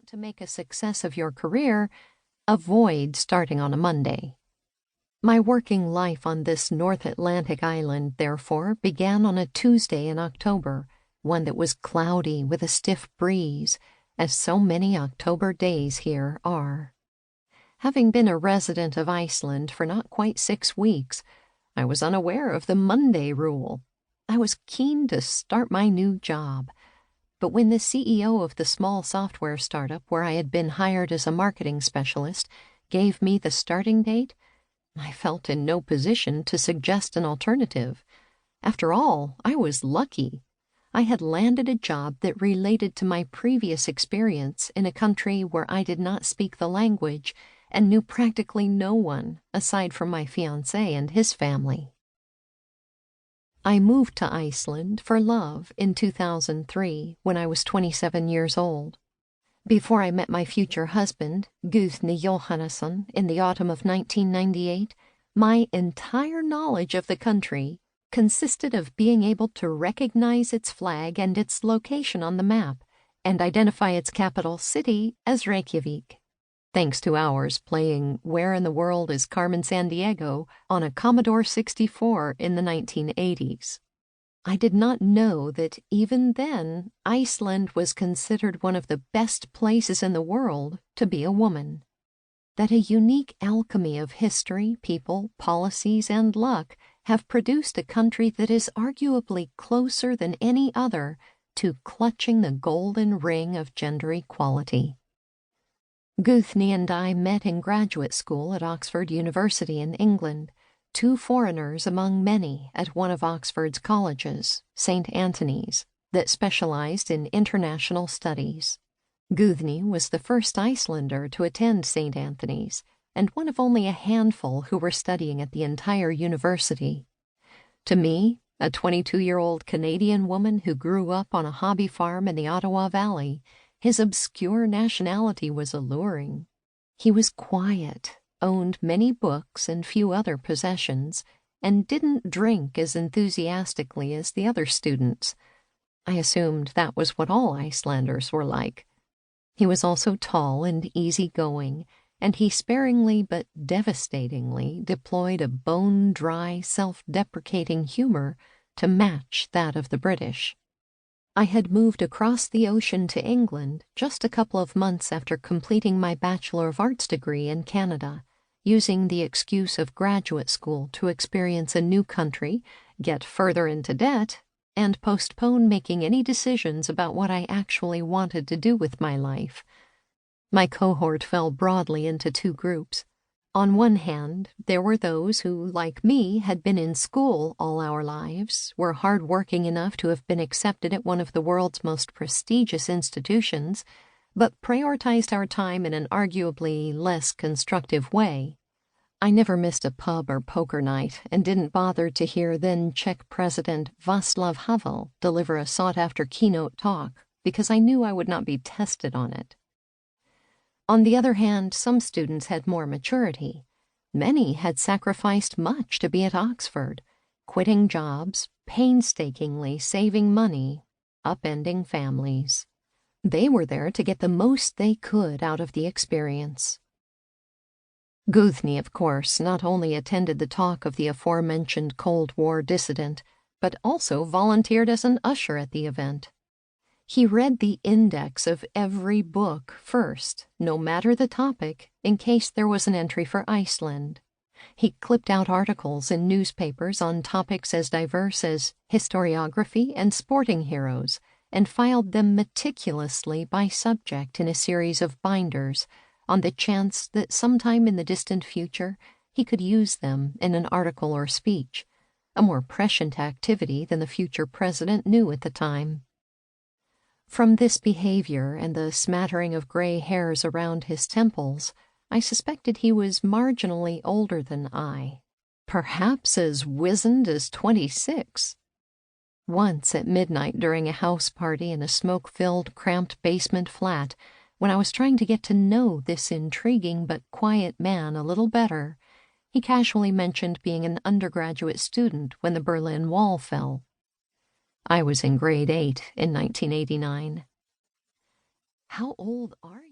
to make a success of your career, avoid starting on a Monday. My working life on this North Atlantic island, therefore, began on a Tuesday in October, one that was cloudy with a stiff breeze, as so many October days here are. Having been a resident of Iceland for not quite 6 weeks, I was unaware of the Monday rule. I was keen to start my new job. But when the CEO of the small software startup where I had been hired as a marketing specialist gave me the starting date, I felt in no position to suggest an alternative. After all, I was lucky. I had landed a job that related to my previous experience in a country where I did not speak the language and knew practically no one aside from my fiancé and his family. I moved to Iceland for love in 2003 when I was 27 years old. Before I met my future husband, Guðni Jóhannesson, in the autumn of 1998, my entire knowledge of the country consisted of being able to recognize its flag and its location on the map and identify its capital city as Reykjavik, thanks to hours playing Where in the World is Carmen Sandiego on a Commodore 64 in the 1980s. I did not know that even then Iceland was considered one of the best places in the world to be a woman, that a unique alchemy of history, people, policies, and luck have produced a country that is arguably closer than any other to clutching the golden ring of gender equality. Guðni and I met in graduate school at Oxford University in England, 2 foreigners among many at one of Oxford's colleges, St. Antony's, that specialized in international studies. Guðni was the first Icelander to attend St. Antony's, and one of only a handful who were studying at the entire university. To me, a 22-year-old Canadian woman who grew up on a hobby farm in the Ottawa Valley, his obscure nationality was alluring. He was quiet, owned many books and few other possessions, and didn't drink as enthusiastically as the other students. I assumed that was what all Icelanders were like. He was also tall and easygoing, and he sparingly but devastatingly deployed a bone-dry, self-deprecating humor to match that of the British. I had moved across the ocean to England just a couple of months after completing my Bachelor of Arts degree in Canada, using the excuse of graduate school to experience a new country, get further into debt, and postpone making any decisions about what I actually wanted to do with my life. My cohort fell broadly into 2 groups. On one hand, there were those who, like me, had been in school all our lives, were hard-working enough to have been accepted at one of the world's most prestigious institutions, but prioritized our time in an arguably less constructive way. I never missed a pub or poker night and didn't bother to hear then Czech President Václav Havel deliver a sought-after keynote talk because I knew I would not be tested on it. On the other hand, some students had more maturity. Many had sacrificed much to be at Oxford, quitting jobs, painstakingly saving money, upending families. They were there to get the most they could out of the experience. Guðni, of course, not only attended the talk of the aforementioned Cold War dissident, but also volunteered as an usher at the event. He read the index of every book first, no matter the topic, in case there was an entry for Iceland. He clipped out articles in newspapers on topics as diverse as historiography and sporting heroes, and filed them meticulously by subject in a series of binders, on the chance that sometime in the distant future he could use them in an article or speech, a more prescient activity than the future president knew at the time. From this behavior and the smattering of gray hairs around his temples, I suspected he was marginally older than I, perhaps as wizened as 26. Once at midnight during a house party in a smoke-filled, cramped basement flat, when I was trying to get to know this intriguing but quiet man a little better, he casually mentioned being an undergraduate student when the Berlin Wall fell. I was in grade 8 in 1989. "How old are you?"